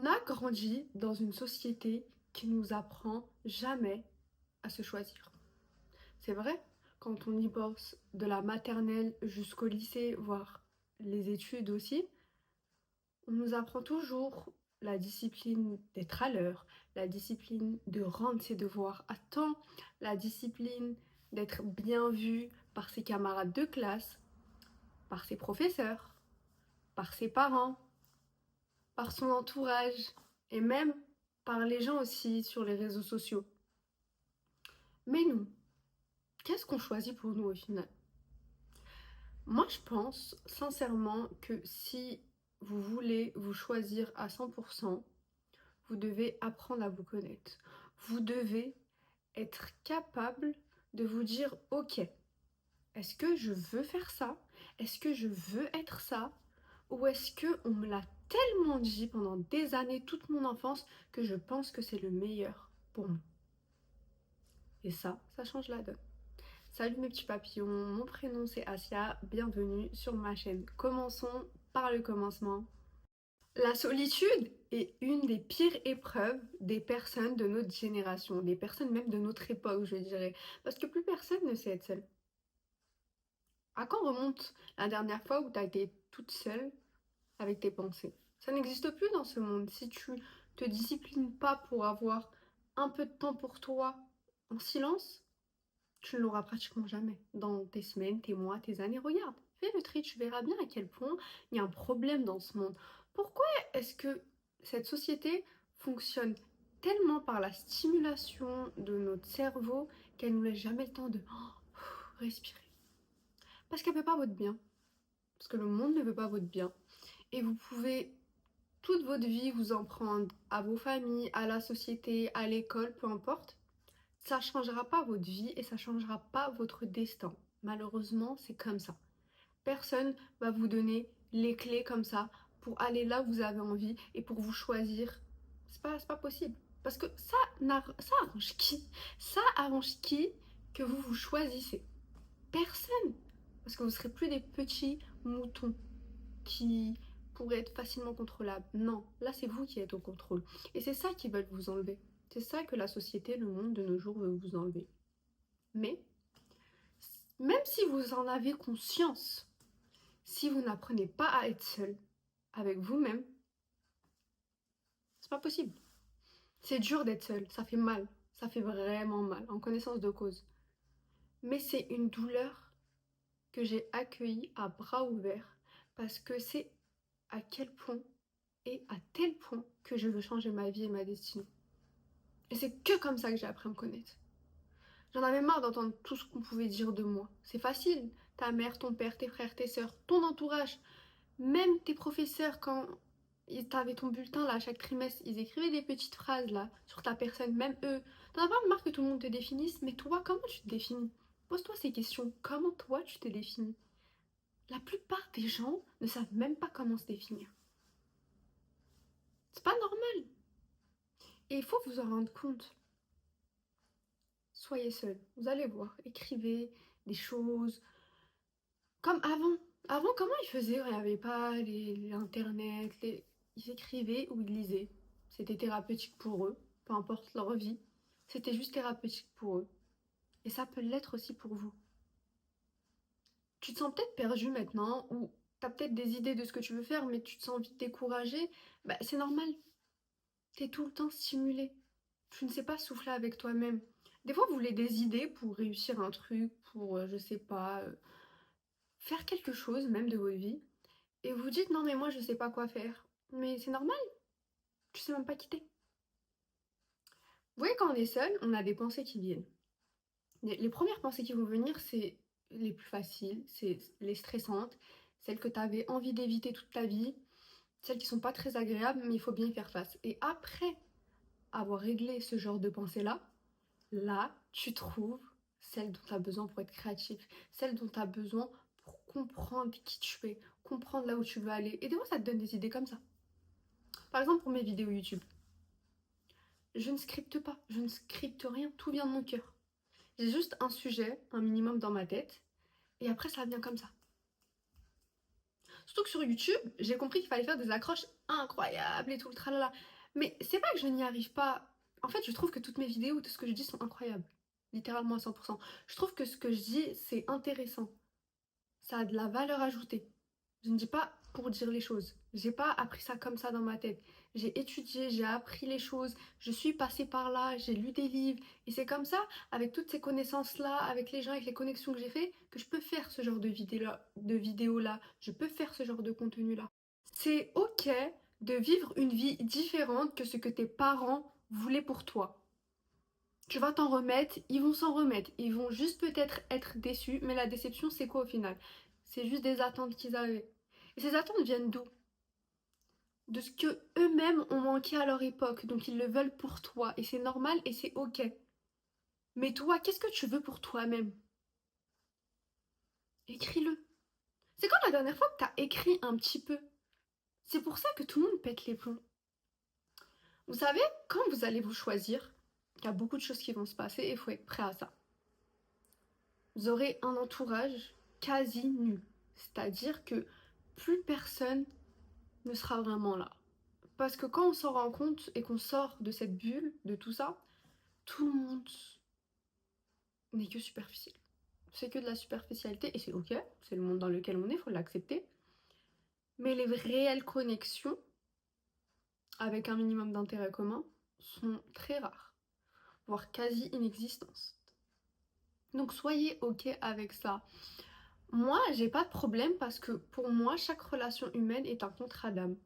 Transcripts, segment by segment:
a grandi dans une société qui nous apprend jamais à se choisir. C'est vrai, quand on y pense de la maternelle jusqu'au lycée, voire les études aussi, on nous apprend toujours la discipline d'être à l'heure, la discipline de rendre ses devoirs à temps, la discipline d'être bien vu par ses camarades de classe, par ses professeurs, par ses parents, par son entourage et même par les gens aussi sur les réseaux sociaux. Mais nous, qu'est-ce qu'on choisit pour nous au final? Moi, je pense sincèrement que si vous voulez vous choisir à 100%, vous devez apprendre à vous connaître. Vous devez être capable de vous dire, ok, est-ce que je veux faire ça? Est-ce que je veux être ça? Ou est-ce que on me l'a tellement dit pendant des années, toute mon enfance, que je pense que c'est le meilleur pour moi? Et ça change la donne. Salut mes petits papillons, mon prénom c'est Asia, bienvenue sur ma chaîne. Commençons par le commencement. La solitude est une des pires épreuves des personnes de notre génération, des personnes même de notre époque, je dirais. Parce que plus personne ne sait être seul. À quand remonte la dernière fois où tu as été toute seule avec tes pensées? Ça n'existe plus dans ce monde. Si tu te disciplines pas pour avoir un peu de temps pour toi en silence, tu ne l'auras pratiquement jamais dans tes semaines, tes mois, tes années. Regarde, fais le tri, tu verras bien à quel point il y a un problème dans ce monde. Pourquoi est-ce que cette société fonctionne tellement par la stimulation de notre cerveau qu'elle ne nous laisse jamais le temps de respirer? Parce qu'elle ne veut pas votre bien. Parce que le monde ne veut pas votre bien. Et vous pouvez toute votre vie vous en prendre à vos familles, à la société, à l'école, peu importe. Ça ne changera pas votre vie et ça ne changera pas votre destin. Malheureusement, c'est comme ça. Personne va vous donner les clés comme ça pour aller là où vous avez envie et pour vous choisir. C'est pas possible. Parce que ça arrange qui? Ça arrange qui que vous vous choisissez? Personne. Parce que vous ne serez plus des petits moutons qui pourraient être facilement contrôlables. Non, là c'est vous qui êtes au contrôle. Et c'est ça qu'ils veulent vous enlever. C'est ça que la société, le monde de nos jours veut vous enlever. Mais, même si vous en avez conscience, si vous n'apprenez pas à être seul avec vous-même, c'est pas possible. C'est dur d'être seul, ça fait mal, ça fait vraiment mal, en connaissance de cause. Mais c'est une douleur que j'ai accueillie à bras ouverts parce que c'est à quel point et à tel point que je veux changer ma vie et ma destinée. Et c'est que comme ça que j'ai appris à me connaître. J'en avais marre d'entendre tout ce qu'on pouvait dire de moi. C'est facile, ta mère, ton père, tes frères, tes sœurs, ton entourage, même tes professeurs, quand t'avais ton bulletin là à chaque trimestre, ils écrivaient des petites phrases là sur ta personne, même eux. T'en as pas marre que tout le monde te définisse, mais toi, comment tu te définis? Pose-toi ces questions. Comment toi tu te définis? La plupart des gens ne savent même pas comment se définir. C'est pas normal. Et il faut vous en rendre compte. Soyez seul. Vous allez voir. Écrivez des choses comme avant. Avant, comment ils faisaient? Il n'y avait pas l'internet. Ils écrivaient ou ils lisaient. C'était thérapeutique pour eux, peu importe leur vie. C'était juste thérapeutique pour eux. Et ça peut l'être aussi pour vous. Tu te sens peut-être perdu maintenant, ou tu as peut-être des idées de ce que tu veux faire, mais tu te sens vite découragé. Bah, c'est normal. Tu es tout le temps stimulé. Tu ne sais pas souffler avec toi-même. Des fois, vous voulez des idées pour réussir un truc, pour, je sais pas, faire quelque chose même de votre vie. Et vous dites, non, mais moi, je sais pas quoi faire. Mais c'est normal, tu sais même pas quitter. Vous voyez, quand on est seul, on a des pensées qui viennent. Les premières pensées qui vont venir, c'est les plus faciles, c'est les stressantes, celles que tu avais envie d'éviter toute ta vie, celles qui sont pas très agréables, mais il faut bien y faire face. Et après avoir réglé ce genre de pensées-là, là, tu trouves celle dont tu as besoin pour être créatif, celle dont tu as besoin pour comprendre qui tu es, comprendre là où tu veux aller. Et des fois, ça te donne des idées comme ça. Par exemple, pour mes vidéos YouTube, je ne scripte pas, je ne scripte rien, tout vient de mon cœur. J'ai juste un sujet, un minimum dans ma tête, et après, ça vient comme ça. Surtout que sur YouTube, j'ai compris qu'il fallait faire des accroches incroyables et tout le tralala. Mais c'est pas que je n'y arrive pas. En fait, je trouve que toutes mes vidéos, tout ce que je dis sont incroyables. Littéralement à 100%. Je trouve que ce que je dis, c'est intéressant. Ça a de la valeur ajoutée. Je ne dis pas pour dire les choses. J'ai pas appris ça comme ça dans ma tête. J'ai étudié, j'ai appris les choses, je suis passée par là, j'ai lu des livres. Et c'est comme ça, avec toutes ces connaissances-là, avec les gens, avec les connexions que j'ai fait, que je peux faire ce genre de vidéos-là. Je peux faire ce genre de contenu-là. C'est ok de vivre une vie différente que ce que tes parents voulaient pour toi. Tu vas t'en remettre, ils vont s'en remettre. Ils vont juste peut-être être déçus, mais la déception, c'est quoi au final? C'est juste des attentes qu'ils avaient. Et ces attentes viennent d'où? De ce que eux-mêmes ont manqué à leur époque, donc ils le veulent pour toi, et c'est normal et c'est ok. Mais toi, qu'est-ce que tu veux pour toi-même? Écris-le. C'est quand la dernière fois que t'as écrit un petit peu? C'est pour ça que tout le monde pète les plombs. Vous savez, quand vous allez vous choisir, il y a beaucoup de choses qui vont se passer et il faut être prêt à ça. Vous aurez un entourage quasi nu. C'est-à-dire que plus personne ne sera vraiment là. Parce que quand on s'en rend compte et qu'on sort de cette bulle, de tout ça, tout le monde n'est que superficiel. C'est que de la superficialité et c'est ok, c'est le monde dans lequel on est, il faut l'accepter. Mais les réelles connexions, avec un minimum d'intérêt commun, sont très rares, voire quasi inexistantes. Donc soyez ok avec ça. Moi, j'ai pas de problème parce que pour moi, chaque relation humaine est un contrat d'âme.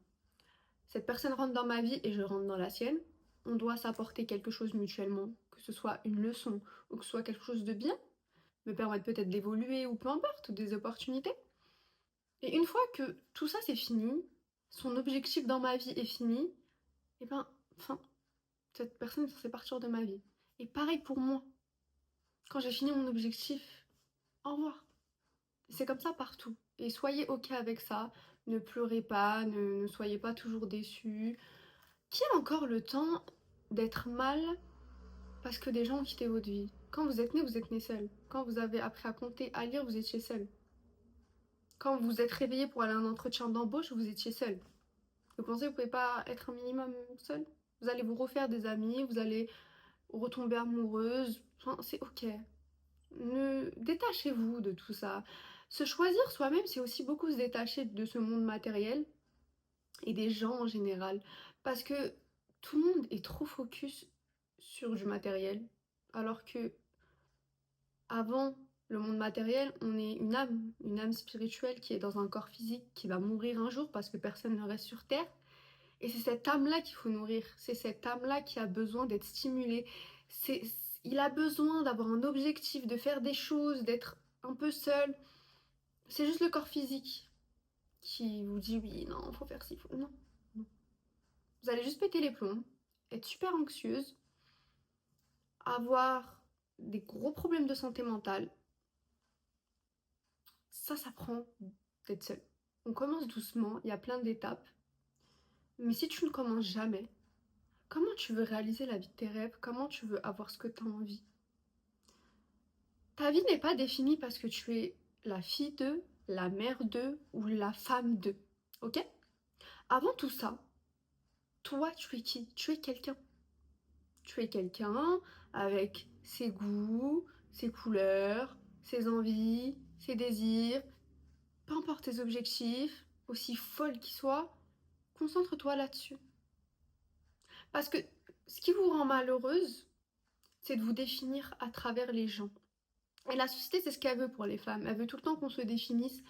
Cette personne rentre dans ma vie et je rentre dans la sienne. On doit s'apporter quelque chose mutuellement, que ce soit une leçon ou que ce soit quelque chose de bien, me permettre peut-être d'évoluer ou peu importe, ou des opportunités. Et une fois que tout ça c'est fini, son objectif dans ma vie est fini, et ben, enfin, cette personne est censée partir de ma vie. Et pareil pour moi. Quand j'ai fini mon objectif, au revoir. C'est comme ça partout. Et soyez ok avec ça. Ne pleurez pas, ne soyez pas toujours déçus. Qui a encore le temps d'être mal parce que des gens ont quitté votre vie? Quand vous êtes né seul. Quand vous avez appris à compter, à lire, vous étiez seul. Quand vous vous êtes réveillé pour aller à un entretien d'embauche, vous étiez seul. Vous pensez que vous pouvez pas être un minimum seul? Vous allez vous refaire des amis, vous allez retomber amoureuse. Enfin, c'est ok. Ne détachez-vous de tout ça. Se choisir soi-même, c'est aussi beaucoup se détacher de ce monde matériel et des gens en général. Parce que tout le monde est trop focus sur du matériel. Alors que avant le monde matériel, on est une âme spirituelle qui est dans un corps physique qui va mourir un jour parce que personne ne reste sur Terre. Et c'est cette âme-là qu'il faut nourrir. C'est cette âme-là qui a besoin d'être stimulée. C'est, il a besoin d'avoir un objectif, de faire des choses, d'être un peu seul. C'est juste le corps physique qui vous dit oui, non, faut faire ci, faut... Non, non. Vous allez juste péter les plombs, être super anxieuse, avoir des gros problèmes de santé mentale. Ça prend d'être seule. On commence doucement, il y a plein d'étapes. Mais si tu ne commences jamais, comment tu veux réaliser la vie de tes rêves? Comment tu veux avoir ce que tu as envie? Ta vie n'est pas définie parce que tu es la fille d'eux, la mère d'eux ou la femme d'eux. Ok? Avant tout ça, toi, tu es qui? Tu es quelqu'un. Tu es quelqu'un avec ses goûts, ses couleurs, ses envies, ses désirs, peu importe tes objectifs, aussi folles qu'ils soient, concentre-toi là-dessus. Parce que ce qui vous rend malheureuse, c'est de vous définir à travers les gens. Et la société, c'est ce qu'elle veut pour les femmes. Elle veut tout le temps qu'on se définisse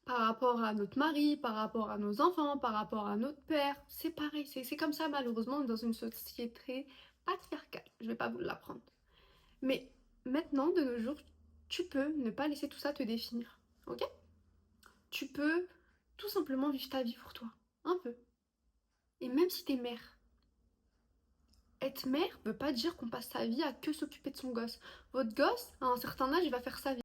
par rapport à notre mari, par rapport à nos enfants, par rapport à notre père. C'est pareil, c'est comme ça malheureusement dans une société patriarcale. Je vais pas vous l'apprendre. Mais maintenant, de nos jours, tu peux ne pas laisser tout ça te définir. Ok? Tu peux tout simplement vivre ta vie pour toi. Un peu. Et même si t'es mère, être mère veut pas dire qu'on passe sa vie à que s'occuper de son gosse. Votre gosse, à un certain âge, il va faire sa vie.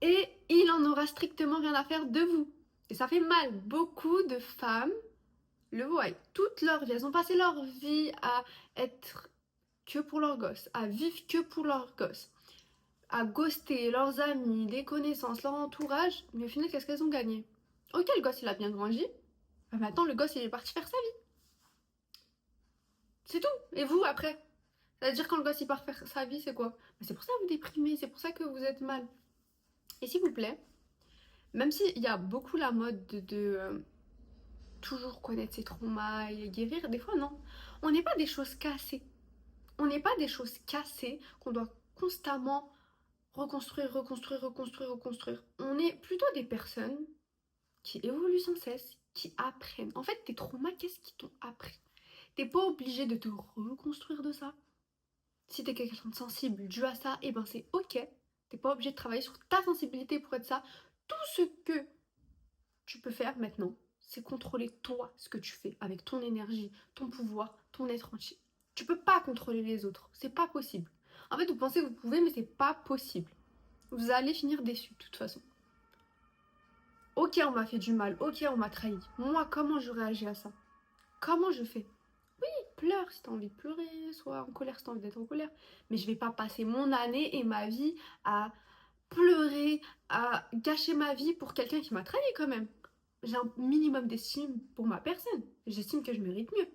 Et il en aura strictement rien à faire de vous. Et ça fait mal. Beaucoup de femmes le voient toute leur vie. Elles ont passé leur vie à être que pour leur gosse, à vivre que pour leur gosse, à ghoster leurs amis, les connaissances, leur entourage. Mais au final, qu'est-ce qu'elles ont gagné? Ok, le gosse il a bien grandi. Bah, maintenant le gosse il est parti faire sa vie. C'est tout. Et vous après? C'est-à-dire quand le gosse il part faire sa vie, c'est quoi? Bah, c'est pour ça que vous déprimez, c'est pour ça que vous êtes mal. Et s'il vous plaît, même s'il y a beaucoup la mode de toujours connaître ses traumas et les guérir, des fois non. On n'est pas des choses cassées. On n'est pas des choses cassées qu'on doit constamment reconstruire, reconstruire, reconstruire, reconstruire. On est plutôt des personnes qui évoluent sans cesse, qui apprennent. En fait, tes traumas, qu'est-ce qu'ils t'ont appris? T'es pas obligé de te reconstruire de ça. Si t'es quelqu'un de sensible dû à ça, et ben c'est ok. T'es pas obligé de travailler sur ta sensibilité pour être ça. Tout ce que tu peux faire maintenant, c'est contrôler toi ce que tu fais avec ton énergie, ton pouvoir, ton être entier. Tu peux pas contrôler les autres, c'est pas possible. En fait, vous pensez que vous pouvez, mais c'est pas possible. Vous allez finir déçu de toute façon. Ok, on m'a fait du mal, ok, on m'a trahi. Moi, comment je réagis à ça? Comment je fais? Pleure si t'as envie de pleurer, sois en colère si t'as envie d'être en colère. Mais je vais pas passer mon année et ma vie à pleurer, à gâcher ma vie pour quelqu'un qui m'a trahi quand même. J'ai un minimum d'estime pour ma personne. J'estime que je mérite mieux.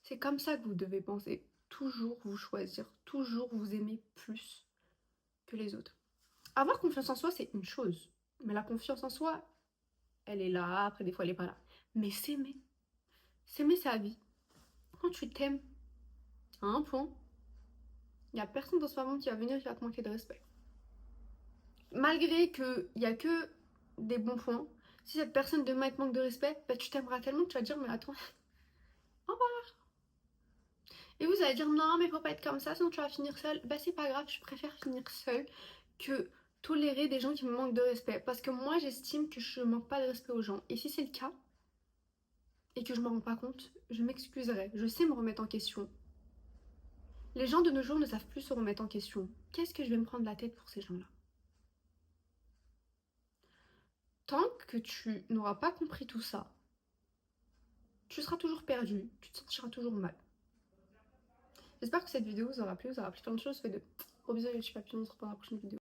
C'est comme ça que vous devez penser. Toujours vous choisir, toujours vous aimer plus que les autres. Avoir confiance en soi, c'est une chose. Mais la confiance en soi, elle est là, après des fois elle est pas là. Mais s'aimer sa vie. Quand tu t'aimes à un point, il n'y a personne dans ce monde qui va venir qui va te manquer de respect. Malgré qu'il n'y a que des bons points, si cette personne demain te manque de respect, bah, tu t'aimeras tellement que tu vas te dire mais attends, au revoir. Et vous allez dire non mais faut pas être comme ça sinon tu vas finir seule. Bah c'est pas grave, je préfère finir seule que tolérer des gens qui me manquent de respect. Parce que moi j'estime que je manque pas de respect aux gens. Et si c'est le cas, et que je m'en rends pas compte, je m'excuserai. Je sais me remettre en question. Les gens de nos jours ne savent plus se remettre en question. Qu'est-ce que je vais me prendre la tête pour ces gens-là? Tant que tu n'auras pas compris tout ça, tu seras toujours perdu, tu te sentiras toujours mal. J'espère que cette vidéo vous aura plu plein de choses. Je vous fais de gros bisous les petits papillons, on se revoit dans la prochaine vidéo.